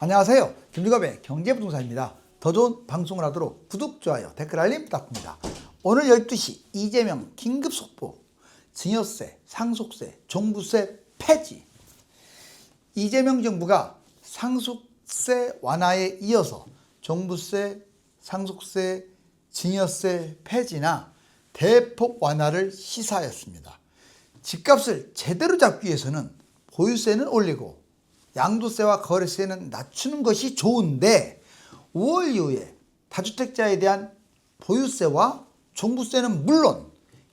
안녕하세요. 김주갑의 경제부동산입니다. 더 좋은 방송을 하도록 구독, 좋아요, 댓글 알림 부탁드립니다. 오늘 12시 이재명 긴급 속보, 증여세, 상속세, 종부세 폐지. 이재명 정부가 상속세 완화에 이어서 종부세, 상속세, 증여세 폐지나 대폭 완화를 시사하였습니다. 집값을 제대로 잡기 위해서는 보유세는 올리고 양도세와 거래세는 낮추는 것이 좋은데 5월 이후에 다주택자에 대한 보유세와 종부세는 물론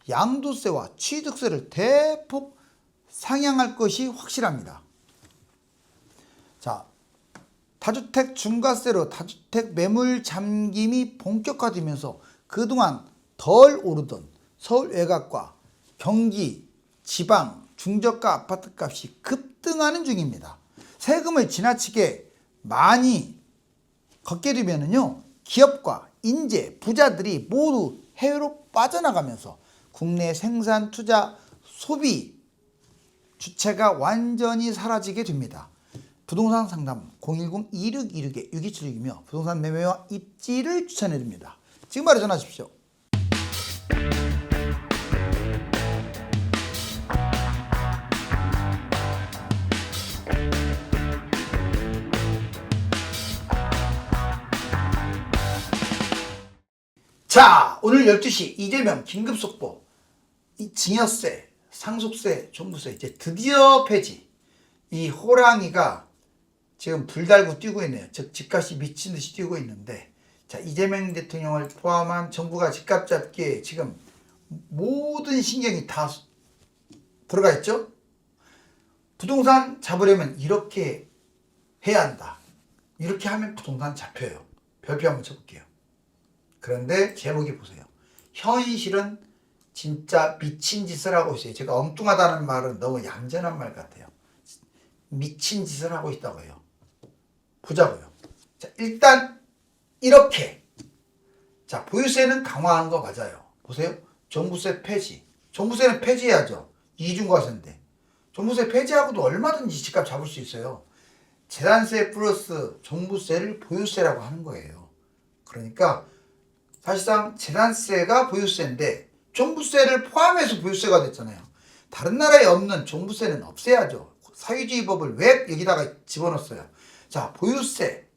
양도세와 취득세를 대폭 상향할 것이 확실합니다. 자, 다주택 중과세로 다주택 매물 잠김이 본격화되면서 그동안 덜 오르던 서울 외곽과 경기, 지방, 중저가 아파트값이 급등하는 중입니다. 세금을 지나치게 많이 걷게 되면요, 기업과 인재, 부자들이 모두 해외로 빠져나가면서 국내 생산, 투자, 소비 주체가 완전히 사라지게 됩니다. 부동산 상담 010-2626-6276이며 부동산 매매와 입지를 추천해드립니다. 지금 바로 전화하십시오. 자, 오늘 12시 이재명 긴급속보, 이 증여세, 상속세, 종부세 이제 드디어 폐지. 이 호랑이가 지금 불 달고 뛰고 있네요. 즉 집값이 미친 듯이 뛰고 있는데, 자, 이재명 대통령을 포함한 정부가 집값 잡기에 지금 모든 신경이 다 들어가 있죠. 부동산 잡으려면 이렇게 해야 한다. 이렇게 하면 부동산 잡혀요. 별표 한번 쳐볼게요. 그런데 제목이 보세요. 현실은 진짜 미친 짓을 하고 있어요. 제가 엉뚱하다는 말은 너무 얌전한 말 같아요. 미친 짓을 하고 있다고 해요. 보자고요. 자, 일단 이렇게, 자, 보유세는 강화하는 거 맞아요. 보세요. 종부세 폐지. 종부세는 폐지해야죠. 이중과세인데. 종부세 폐지하고도 얼마든지 집값 잡을 수 있어요. 재산세 플러스 종부세를 보유세라고 하는 거예요. 그러니까 사실상 재산세가 보유세인데 종부세를 포함해서 보유세가 됐잖아요. 다른 나라에 없는 종부세는 없애야죠. 사회주의법을 왜 여기다가 집어넣었어요? 자, 보유세,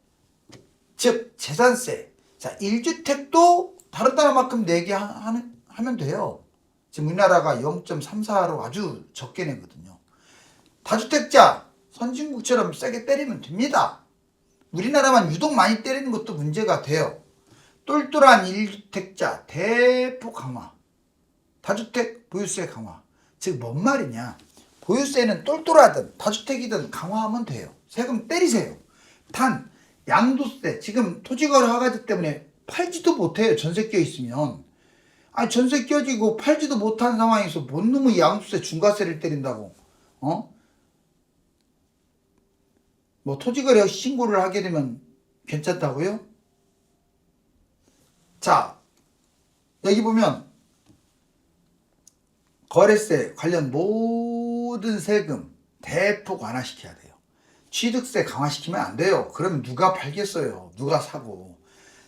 즉 재산세. 자, 1주택도 다른 나라만큼 내게 하면 돼요. 지금 우리나라가 0.34로 아주 적게 내거든요. 다주택자 선진국처럼 세게 때리면 됩니다. 우리나라만 유독 많이 때리는 것도 문제가 돼요. 똘똘한 1주택자 대폭 강화, 다주택 보유세 강화. 즉 뭔 말이냐, 보유세는 똘똘하든 다주택이든 강화하면 돼요. 세금 때리세요. 단 양도세, 지금 토지거래 허가제 때문에 팔지도 못해요. 전세 끼어 있으면. 아니, 전세 끼어지고 팔지도 못한 상황에서 뭔 놈의 양도세 중과세를 때린다고. 뭐 토지거래 신고를 하게 되면 괜찮다고요? 자, 여기 보면 거래세 관련 모든 세금 대폭 완화시켜야 돼요. 취득세 강화시키면 안 돼요. 그러면 누가 팔겠어요? 누가 사고.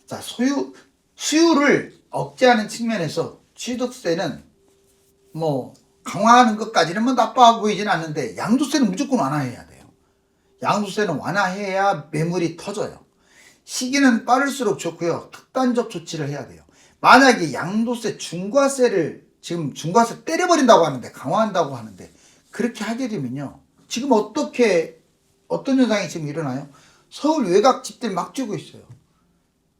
자, 수요를 억제하는 측면에서 취득세는 뭐 강화하는 것까지는 뭐 나빠 보이진 않는데 양도세는 무조건 완화해야 돼요. 양도세는 완화해야 매물이 터져요. 시기는 빠를수록 좋고요. 특단적 조치를 해야 돼요. 만약에 양도세, 중과세를 지금 중과세 때려버린다고 하는데, 강화한다고 하는데, 그렇게 하게 되면요, 지금 어떤 현상이 지금 일어나요? 서울 외곽 집들 막 뛰고 있어요.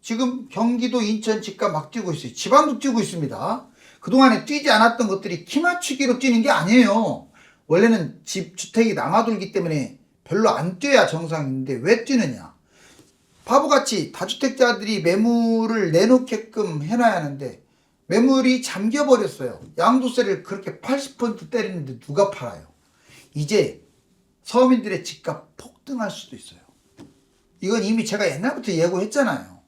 지금 경기도, 인천 집값 막 뛰고 있어요. 지방도 뛰고 있습니다. 그동안에 뛰지 않았던 것들이 키 맞추기로 뛰는 게 아니에요. 원래는 주택이 남아돌기 때문에 별로 안 뛰어야 정상인데 왜 뛰느냐? 바보같이 다주택자들이 매물을 내놓게끔 해놔야 하는데 매물이 잠겨버렸어요. 양도세를 그렇게 80% 때리는데 누가 팔아요? 이제 서민들의 집값 폭등할 수도 있어요. 이건 이미 제가 옛날부터 예고했잖아요.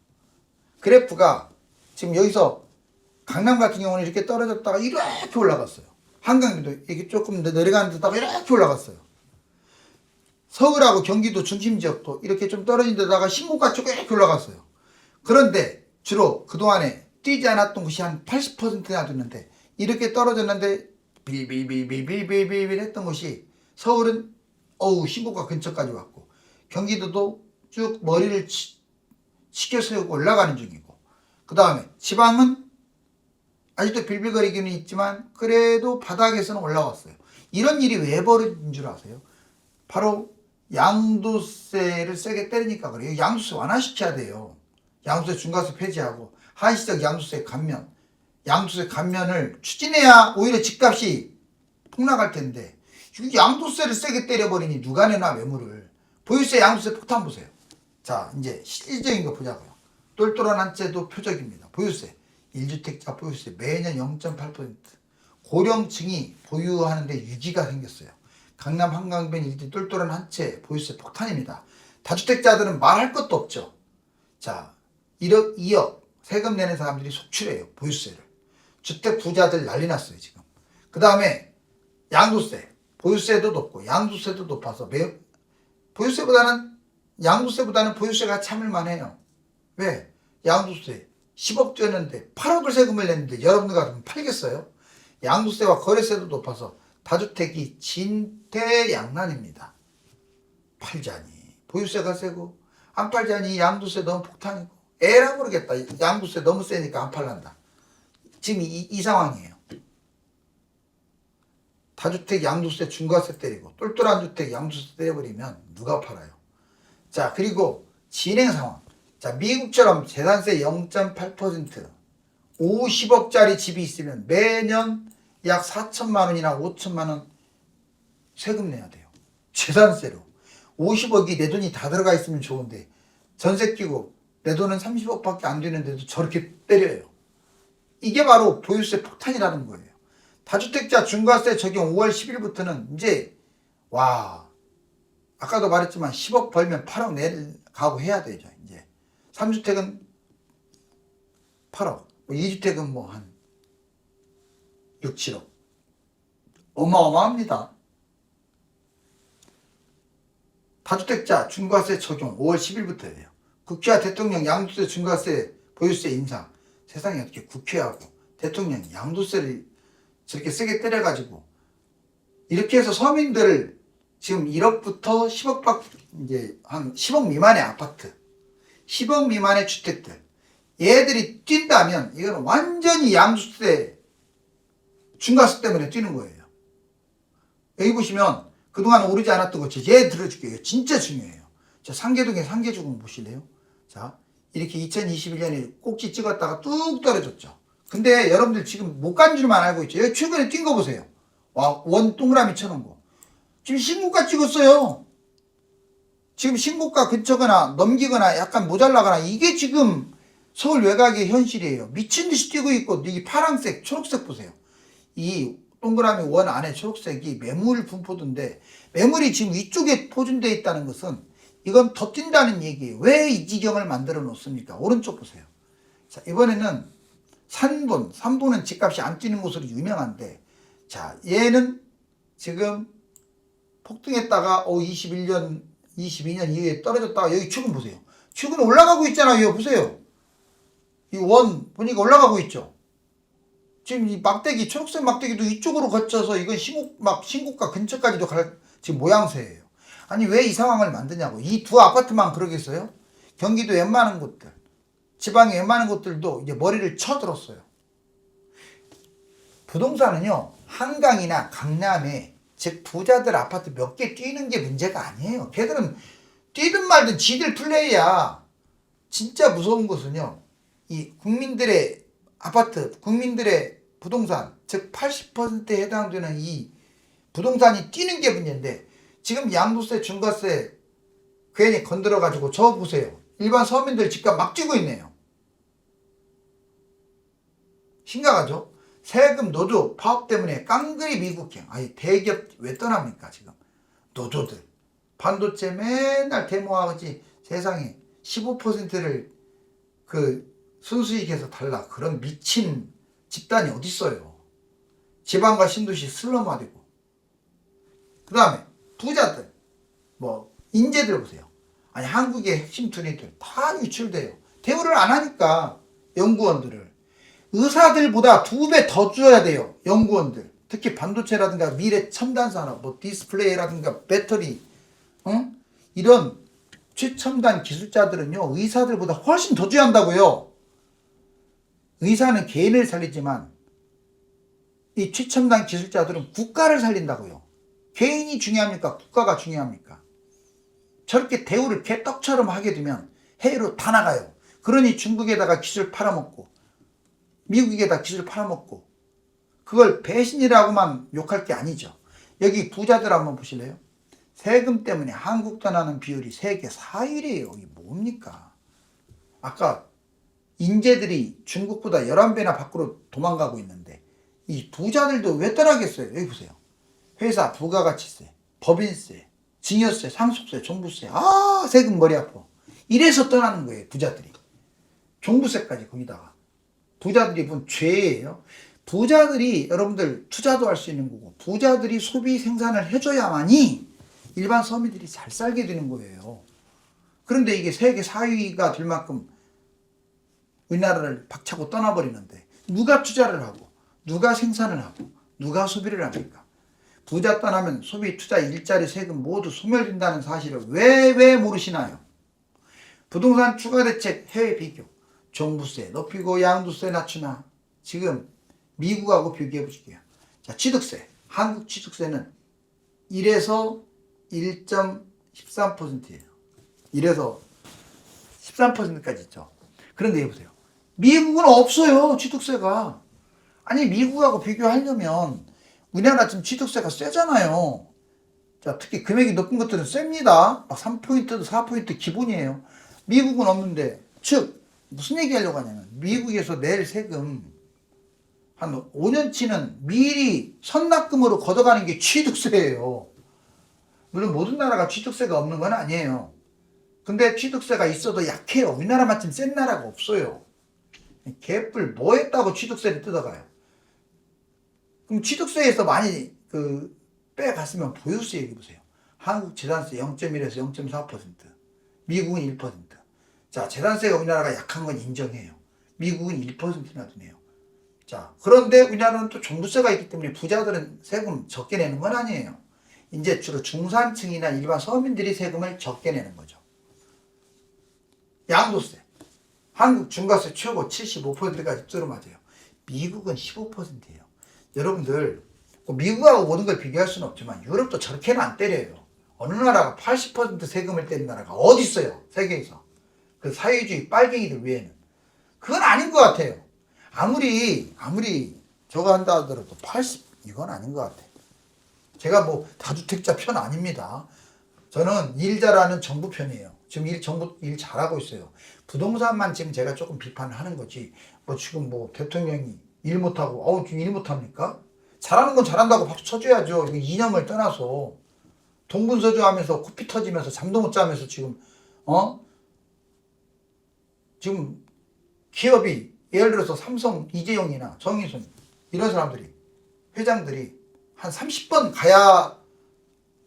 그래프가 지금 여기서 강남 같은 경우는 이렇게 떨어졌다가 이렇게 올라갔어요. 한강도 이렇게 조금 내려가는 데다가 이렇게 올라갔어요. 서울하고 경기도 중심 지역도 이렇게 좀 떨어진 데다가 신고가 쭉 올라갔어요. 그런데 주로 그동안에 뛰지 않았던 곳이 한 80%나 됐는데 이렇게 떨어졌는데 빌빌빌빌빌빌빌 했던 곳이 서울은 신고가 근처까지 왔고 경기도도 쭉 머리를 치켜 세우고 올라가는 중이고 그 다음에 지방은 아직도 빌빌거리기는 있지만 그래도 바닥에서는 올라왔어요. 이런 일이 왜 벌어진 줄 아세요? 바로 양도세를 세게 때리니까 그래요. 양도세 완화시켜야 돼요. 양도세 중과세 폐지하고 한시적 양도세 감면, 양도세 감면을 추진해야 오히려 집값이 폭락할 텐데 양도세를 세게 때려버리니 누가 내나 매물을. 보유세 양도세 폭탄 보세요. 자 이제 실질적인 거 보자고요. 똘똘한 한 채도 표적입니다. 보유세 1주택자 보유세 매년 0.8%. 고령층이 보유하는데 유기가 생겼어요. 강남 한강변 일대 똘똘한 한 채 보유세 폭탄입니다. 다주택자들은 말할 것도 없죠. 자 1억 2억 세금 내는 사람들이 속출해요. 보유세를. 주택 부자들 난리 났어요 지금. 그 다음에 양도세 보유세도 높고 양도세도 높아서 양도세보다는 보유세가 참을만해요. 왜? 양도세 10억 줬는데 8억을 세금을 냈는데 여러분들 같으면 팔겠어요? 양도세와 거래세도 높아서 다주택이 진퇴양난입니다. 팔자니 보유세가 세고 안 팔자니 양도세 너무 폭탄이고 에라 모르겠다. 양도세 너무 세니까 안 팔란다. 지금 이 상황이에요. 다주택 양도세 중과세 때리고 똘똘한 주택 양도세 때려버리면 누가 팔아요? 자 그리고 진행 상황. 자 미국처럼 재산세 0.8% 50억짜리 집이 있으면 매년 약 4천만 원이나 5천만 원 세금 내야 돼요. 재산세로. 50억이 내 돈이 다 들어가 있으면 좋은데 전세 끼고 내 돈은 30억밖에 안 되는데도 저렇게 때려요. 이게 바로 보유세 폭탄이라는 거예요. 다주택자 중과세 적용 5월 10일부터는 이제 아까도 말했지만 10억 벌면 8억 낼 각오해야 되죠. 이제 3주택은 8억 2주택은 뭐 한 6, 7억 어마어마합니다. 다주택자 중과세 적용 5월 10일부터예요. 국회와 대통령 양도세 중과세 보유세 인상. 세상에 어떻게 국회하고 대통령이 양도세를 저렇게 세게 때려가지고 이렇게 해서 서민들을 지금 1억부터 10억 이제 한 10억 미만의 아파트 10억 미만의 주택들 얘들이 뛴다면 이건 완전히 양도세 중과세 때문에 뛰는 거예요. 여기 보시면 그동안 오르지 않았던 거 얘 들어줄게요. 진짜 중요해요. 자 상계동의 상계주공 보실래요? 자 이렇게 2021년에 꼭지 찍었다가 뚝 떨어졌죠. 근데 여러분들 지금 못 간 줄만 알고 있죠. 여기 최근에 뛴 거 보세요. 원 동그라미 쳐놓은 거. 지금 신고가 찍었어요. 지금 신고가 근처거나 넘기거나 약간 모자라거나 이게 지금 서울 외곽의 현실이에요. 미친 듯이 뛰고 있고 이 파란색, 초록색 보세요. 이 동그라미 원 안에 초록색이 매물 분포도인데 매물이 지금 위쪽에 포진되어 있다는 것은 이건 더 뛴다는 얘기예요. 왜 이 지경을 만들어 놓습니까? 오른쪽 보세요. 자 이번에는 산본은 집값이 안 뛰는 곳으로 유명한데 자 얘는 지금 폭등했다가 22년 이후에 떨어졌다가 여기 축은 보세요. 축은 올라가고 있잖아요. 여기 보세요. 이 원 보니까 올라가고 있죠. 지금 이 막대기 초록색 막대기도 이쪽으로 거쳐서 이건 신고가 근처까지도 갈 지금 모양새예요. 아니 왜 이 상황을 만드냐고. 이 두 아파트만 그러겠어요? 경기도 웬만한 곳들 지방의 웬만한 곳들도 이제 머리를 쳐들었어요. 부동산은요 한강이나 강남에 즉 부자들 아파트 몇 개 뛰는 게 문제가 아니에요. 걔들은 뛰든 말든 지들 플레이야. 진짜 무서운 것은요 이 국민들의 아파트 국민들의 부동산 즉 80%에 해당되는 이 부동산이 뛰는 게 문제인데 지금 양도세 중과세 괜히 건드려 가지고 저 보세요. 일반 서민들 집값 막 뛰고 있네요. 심각하죠. 세금 노조 파업 때문에 깡그리 미국행. 아니 대기업 왜 떠납니까 지금. 노조들 반도체 맨날 데모하지 세상에 15%를 그 순수익에서 달라. 그런 미친 집단이 어딨어요. 지방과 신도시 슬럼화되고 그 다음에 부자들 뭐 인재들 보세요. 아니 한국의 핵심 투니들 다 유출돼요. 대우를 안 하니까 연구원들을. 의사들보다 2배 더 줘야 돼요. 연구원들. 특히 반도체라든가 미래 첨단 산업, 뭐 디스플레이라든가 배터리, 이런 최첨단 기술자들은요, 의사들보다 훨씬 더 줘야 한다고요. 의사는 개인을 살리지만 이 최첨단 기술자들은 국가를 살린다고요. 개인이 중요합니까? 국가가 중요합니까? 저렇게 대우를 개떡처럼 하게 되면 해외로 다 나가요. 그러니 중국에다가 기술 팔아먹고 미국에다 기술 팔아먹고 그걸 배신이라고만 욕할 게 아니죠. 여기 부자들 한번 보실래요? 세금 때문에 한국 떠나는 비율이 세계 4위래요. 이게 뭡니까? 아까 인재들이 중국보다 11배나 밖으로 도망가고 있는데 이 부자들도 왜 떠나겠어요? 여기 보세요. 회사 부가가치세, 법인세, 증여세, 상속세, 종부세. 아, 세금 머리 아파. 이래서 떠나는 거예요, 부자들이. 종부세까지 거기다가. 부자들이 본 죄예요. 부자들이 여러분들 투자도 할 수 있는 거고 부자들이 소비 생산을 해줘야만이 일반 서민들이 잘 살게 되는 거예요. 그런데 이게 세계 4위가 될 만큼 우리나라를 박차고 떠나버리는데 누가 투자를 하고 누가 생산을 하고 누가 소비를 합니까? 부자 떠나면 소비, 투자, 일자리, 세금 모두 소멸된다는 사실을 왜 모르시나요? 부동산 추가대책 해외 비교. 종부세 높이고 양도세 낮추나. 지금 미국하고 비교해 보실게요. 자, 취득세. 한국 취득세는 1에서 1.13%예요. 1에서 13%까지 있죠. 그런데 여기 보세요. 미국은 없어요, 취득세가. 아니, 미국하고 비교하려면 우리나라 지금 취득세가 세잖아요. 자, 특히 금액이 높은 것들은 셉니다. 막 3포인트도 4포인트 기본이에요. 미국은 없는데, 즉 무슨 얘기 하려고 하냐면 미국에서 낼 세금 한 5년치는 미리 선납금으로 걷어가는 게 취득세예요. 물론 모든 나라가 취득세가 없는 건 아니에요. 근데 취득세가 있어도 약해요. 우리나라만큼 센 나라가 없어요. 개뿔 뭐 했다고 취득세를 뜯어가요. 그럼 취득세에서 많이 빼갔으면 보유세 얘기 보세요. 한국 재산세 0.1에서 0.4%, 미국은 1%. 자, 재산세가 우리나라가 약한 건 인정해요. 미국은 1%나 드네요. 자, 그런데 우리나라는 또 종부세가 있기 때문에 부자들은 세금 적게 내는 건 아니에요. 이제 주로 중산층이나 일반 서민들이 세금을 적게 내는 거죠. 양도세. 한국 중과세 최고 75%까지 들어맞아요. 미국은 15%예요. 여러분들 미국하고 모든 걸 비교할 수는 없지만 유럽도 저렇게는 안 때려요. 어느 나라가 80% 세금을 떼는 나라가 어디 있어요? 세계에서. 그 사회주의 빨갱이들 외에는. 그건 아닌 것 같아요. 아무리 저거 한다 하더라도 80 이건 아닌 것 같아요. 제가 뭐 다주택자 편 아닙니다. 저는 일 잘하는 정부 편이에요. 지금 정부 일 잘하고 있어요. 부동산만 지금 제가 조금 비판을 하는 거지. 뭐 지금 뭐 대통령이 일 못하고 지금 일 못합니까? 잘하는 건 잘한다고 박수 쳐줘야죠. 이념을 떠나서 동분서주하면서 코피 터지면서 잠도 못 자면서 지금 지금 기업이 예를 들어서 삼성 이재용이나 정의순 이런 사람들이 회장들이 한 30번 가야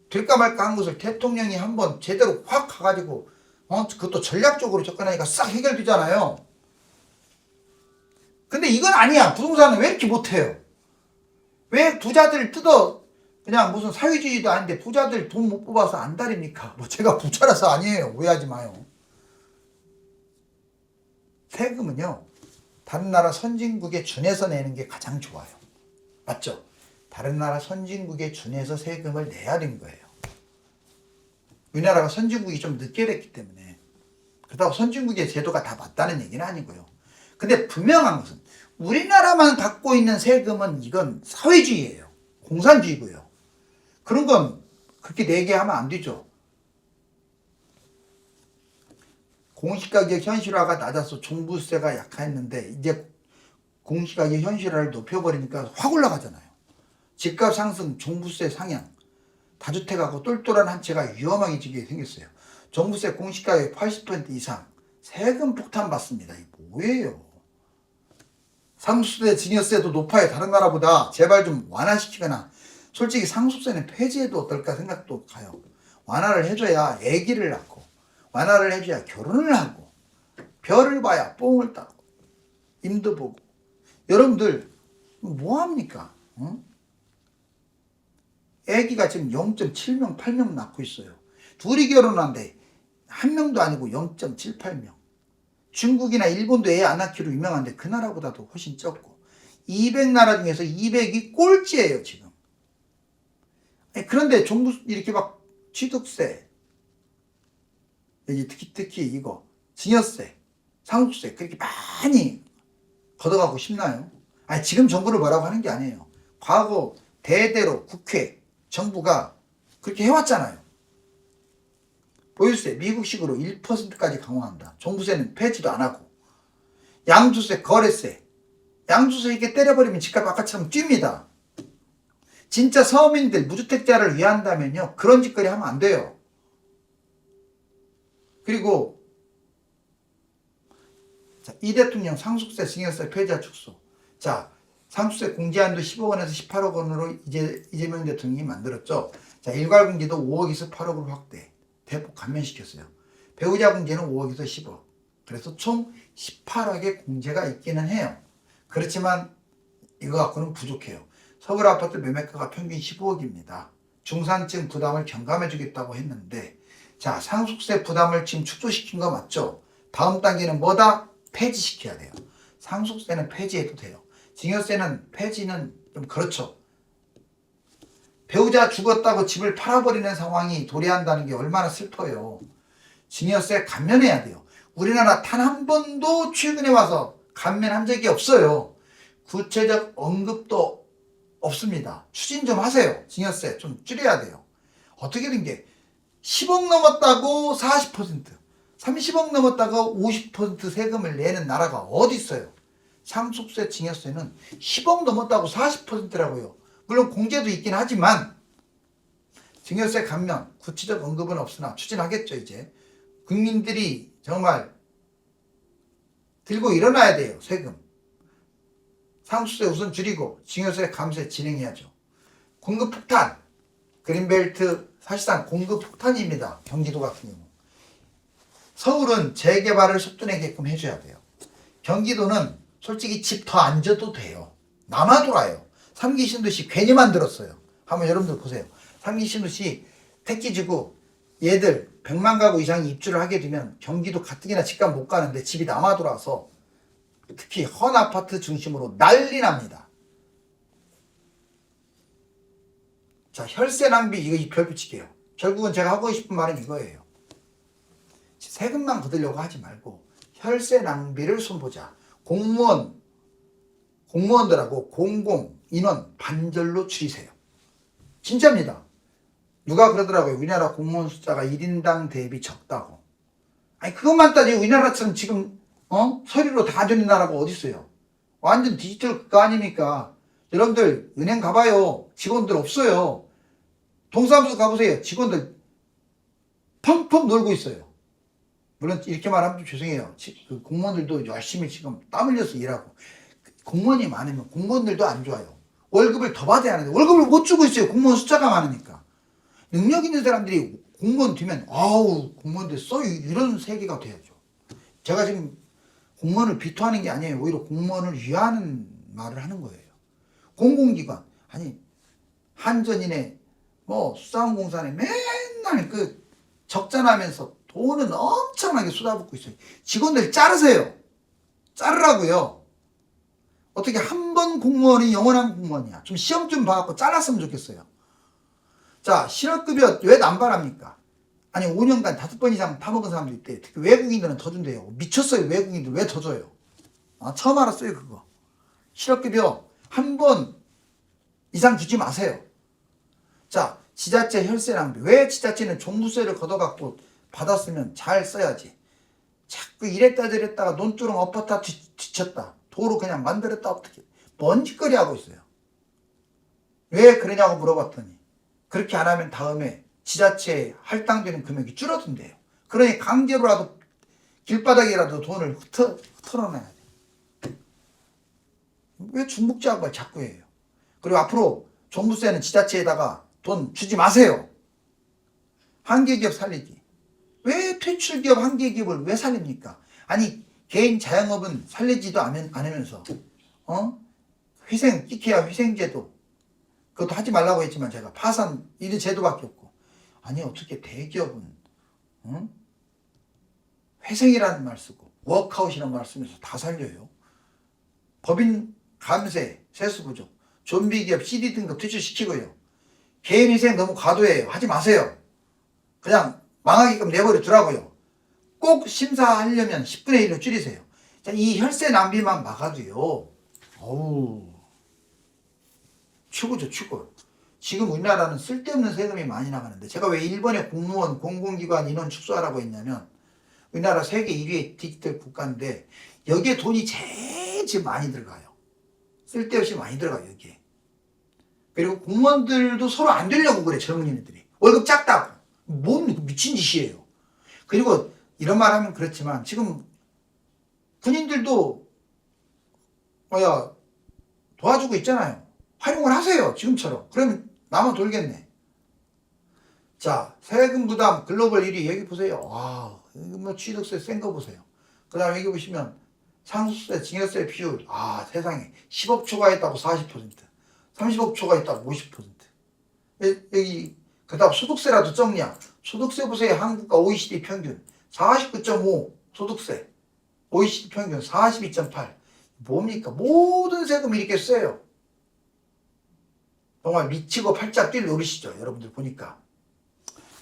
될까 말까 한 것을 대통령이 한번 제대로 확 가가지고 그것도 전략적으로 접근하니까 싹 해결되잖아요. 근데 이건 아니야. 부동산은 왜 이렇게 못해요? 왜 부자들 그냥 무슨 사회주의도 아닌데 부자들 돈 못 뽑아서 안달입니까? 뭐 제가 부자라서 아니에요. 오해하지 마요. 세금은요, 다른 나라 선진국에 준해서 내는 게 가장 좋아요. 맞죠? 다른 나라 선진국에 준해서 세금을 내야 되는 거예요. 우리나라가 선진국이 좀 늦게 됐기 때문에. 그렇다고 선진국의 제도가 다 맞다는 얘기는 아니고요. 근데 분명한 것은 우리나라만 갖고 있는 세금은 이건 사회주의예요. 공산주의고요. 그런 건 그렇게 내게 하면 안 되죠. 공시가격 현실화가 낮아서 종부세가 약했는데 이제 공시가격 현실화를 높여버리니까 확 올라가잖아요. 집값 상승, 종부세 상향, 다주택하고 똘똘한 한 채가 위험하게 지게 생겼어요. 종부세 공시가격 80% 이상 세금 폭탄 받습니다. 이게 뭐예요? 상속세, 증여세도 높아요. 다른 나라보다. 제발 좀 완화시키거나 솔직히 상속세는 폐지해도 어떨까 생각도 가요. 완화를 해줘야 아기를 낳고, 완화를 해줘야 결혼을 하고, 별을 봐야 뽕을 따고, 임도 보고. 여러분들 뭐합니까? 어? 아기가 지금 0.7명, 8명 낳고 있어요. 둘이 결혼한데 한 명도 아니고 0.78명. 중국이나 일본도 애 안 낳기로 유명한데 그 나라보다도 훨씬 적고 200나라 중에서 200이 꼴찌예요 지금. 그런데 정부 이렇게 막 취득세, 특히 이거 증여세, 상속세 그렇게 많이 걷어가고 싶나요? 아니 지금 정부를 뭐라고 하는 게 아니에요. 과거 대대로 국회, 정부가 그렇게 해왔잖아요. 보유세 미국식으로 1%까지 강화한다. 종부세는 폐지도 안 하고. 양도세, 거래세. 양도세 이렇게 때려버리면 집값 아까처럼 뜁니다. 진짜 서민들, 무주택자를 위한다면요. 그런 짓거리 하면 안 돼요. 그리고 자, 이 대통령 상속세, 증여세 폐지와 축소. 자, 상속세 공제한도 10억 원에서 18억 원으로 이재명 대통령이 만들었죠. 자, 일괄 공제도 5억에서 8억으로 확대. 대폭 감면시켰어요. 배우자 공제는 5억에서 10억. 그래서 총 18억의 공제가 있기는 해요. 그렇지만 이거 갖고는 부족해요. 서울 아파트 매매가가 평균 15억입니다. 중산층 부담을 경감해 주겠다고 했는데 자, 상속세 부담을 지금 축소시킨 거 맞죠? 다음 단계는 뭐다? 폐지시켜야 돼요. 상속세는 폐지해도 돼요. 증여세는 폐지는 좀 그렇죠. 배우자 죽었다고 집을 팔아버리는 상황이 도래한다는 게 얼마나 슬퍼요. 증여세 감면해야 돼요. 우리나라 단 한 번도 최근에 와서 감면한 적이 없어요. 구체적 언급도 없습니다. 추진 좀 하세요. 증여세 좀 줄여야 돼요. 어떻게 된 게 10억 넘었다고 40%, 30억 넘었다고 50% 세금을 내는 나라가 어디 있어요? 상속세, 증여세는 10억 넘었다고 40%라고요. 물론 공제도 있긴 하지만 증여세 감면 구체적 언급은 없으나 추진하겠죠. 이제 국민들이 정말 들고 일어나야 돼요. 세금 상속세 우선 줄이고 증여세 감세 진행해야죠. 공급 폭탄, 그린벨트 사실상 공급 폭탄입니다. 경기도 같은 경우 서울은 재개발을 속도내게끔 해줘야 돼요. 경기도는 솔직히 집 더 안 줘도 돼요. 남아돌아요. 3기 신도시 괜히 만들었어요. 한번 여러분들 보세요. 3기 신도시 택지 주고 얘들 100만 가구 이상이 입주를 하게 되면 경기도 가뜩이나 집값 못 가는데 집이 남아돌아서 특히 헌 아파트 중심으로 난리 납니다. 자, 혈세 낭비 이거 별붙이게요. 결국은 제가 하고 싶은 말은 이거예요. 세금만 거두려고 하지 말고 혈세 낭비를 손보자. 공무원들하고 공공 인원 반절로 줄이세요. 진짜입니다. 누가 그러더라고요. 우리나라 공무원 숫자가 1인당 대비 적다고. 아니 그것만 따지고 우리나라처럼 지금 서류로 다 되는 나라가 어디 있어요? 완전 디지털 국가 아닙니까? 여러분들 은행 가봐요. 직원들 없어요. 동사무소 가보세요. 직원들 펑펑 놀고 있어요. 물론 이렇게 말하면 좀 죄송해요. 그 공무원들도 열심히 지금 땀 흘려서 일하고 공무원이 많으면 공무원들도 안 좋아요. 월급을 더 받아야 하는데 월급을 못 주고 있어요. 공무원 숫자가 많으니까. 능력 있는 사람들이 공무원 되면 아우 공무원들 이런 세계가 돼야죠. 제가 지금 공무원을 비토하는 게 아니에요. 오히려 공무원을 위하는 말을 하는 거예요. 공공기관 아니 한전이네 뭐 수자원공사네 맨날 그 적자나면서 돈은 엄청나게 쏟아붓고 있어요. 직원들 자르세요. 자르라고요. 어떻게 한 번 공무원이 영원한 공무원이야. 좀 시험 좀 봐갖고 잘랐으면 좋겠어요. 자, 실업급여 왜 남발합니까? 아니 5년간 5번 이상 타먹은 사람도 있대. 특히 외국인들은 더 준대요. 미쳤어요. 외국인들 왜 더 줘요? 처음 알았어요 그거. 실업급여 한 번 이상 주지 마세요. 자, 지자체 혈세 낭비. 왜 지자체는 종부세를 걷어갖고 받았으면 잘 써야지. 자꾸 이랬다 저랬다가 논두렁 엎었다 뒤쳤다. 도로 그냥 만들었다 어떻게. 뭔 짓거리 하고 있어요. 왜 그러냐고 물어봤더니 그렇게 안 하면 다음에 지자체에 할당되는 금액이 줄어든대요. 그러니 강제로라도 길바닥이라도 돈을 털어내야 돼. 왜 중복지하고 자꾸 해요. 그리고 앞으로 종부세는 지자체에다가 돈 주지 마세요. 한계기업 살리기. 왜 퇴출기업 한계기업을 왜 살립니까? 아니 개인 자영업은 살리지도 않으면서 회생, 끼케야 회생제도 그것도 하지 말라고 했지만 제가 파산 이런 제도밖에 없고 아니 어떻게 대기업은 회생이라는 말 쓰고 워크아웃이라는 말 쓰면서 다 살려요. 법인 감세, 세수 부족, 좀비기업 CD 등급 퇴출시키고요. 개인 회생 너무 과도해요. 하지 마세요. 그냥 망하게끔 내버려 두라고요. 꼭 심사하려면 10분의 1로 줄이세요. 자, 이 혈세 낭비만 막아도요. 어우, 최고죠, 최고. 지금 우리나라는 쓸데없는 세금이 많이 나가는데 제가 왜 일본의 공무원, 공공기관 인원 축소하라고 했냐면 우리나라 세계 1위의 디지털 국가인데 여기에 돈이 제일 지금 많이 들어가요. 쓸데없이 많이 들어가요, 여기에. 그리고 공무원들도 서로 안 되려고 그래, 젊은이들이. 월급 작다고. 뭔 미친 짓이에요. 그리고 이런 말 하면 그렇지만 지금 군인들도 도와주고 있잖아요. 활용을 하세요. 지금처럼. 그러면 나만 돌겠네. 자, 세금 부담 글로벌 1위 여기 보세요. 와, 뭐 취득세 센 거 보세요. 그 다음에 여기 보시면 상속세, 증여세 비율. 아, 세상에 10억 초과했다고 40%, 30억 초과했다고 50%. 여기 그 다음 소득세라도 적냐? 소득세 보세요. 한국과 OECD 평균 49.5 소득세, OECD 평균 42.8. 뭡니까? 모든 세금 이렇게 세요. 정말 미치고 팔짝 뛸 노릇이죠. 여러분들 보니까.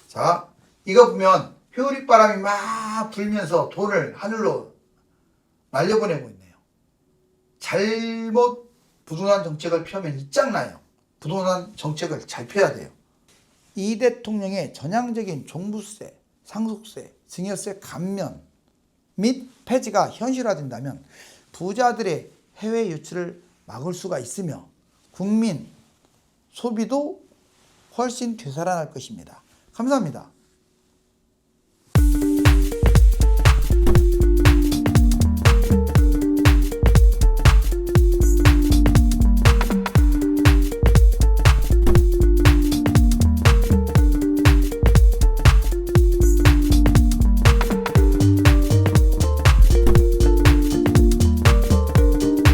자, 이거 보면 효리바람이 막 불면서 돈을 하늘로 날려보내고 있네요. 잘못 부동산 정책을 펴면 이짱나요. 부동산 정책을 잘 펴야 돼요. 이 대통령의 전향적인 종부세, 상속세, 증여세 감면 및 폐지가 현실화된다면 부자들의 해외 유출을 막을 수가 있으며 국민 소비도 훨씬 되살아날 것입니다. 감사합니다.